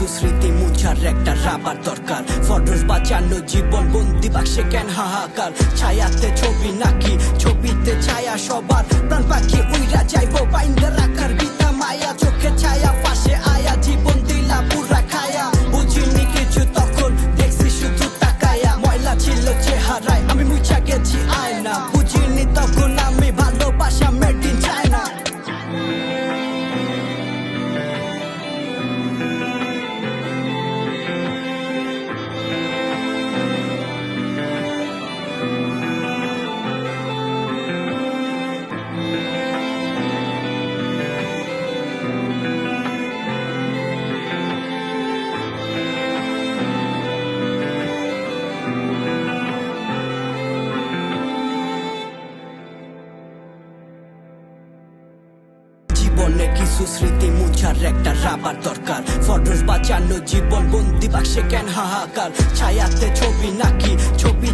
কিছু স্মৃতি মুছার একটা রাবার দরকার। ফটোস বাঁচানো জীবন বন্দি বাক্সে কেন হাহাকার। ছায়াতে ছবি নাকি ছবিতে ছায়া সবার। প্রাণ পাখি উইরা যাইবো বাইন্দা রাখার বিতা মায়া। চোখে ছায়া ফাঁসে আয়া জীবন দিলা পুরা খায়া। বুঝিনি কিছু তখন দেখছি শুধু তাকায়া। ময়লা ছিল চেহারায় আমি মুছা গেছি আয়না। বুঝিনি তখন আমি ভালোবাসা মেড ইন চায়না। জীবনে কিছু স্মৃতি মুছার একটা রাবার দরকার। ফটোস বাঁচানো জীবন বন্দি বাক্সে কেন হাহাকার। ছায়াতে ছবি নাকি ছবি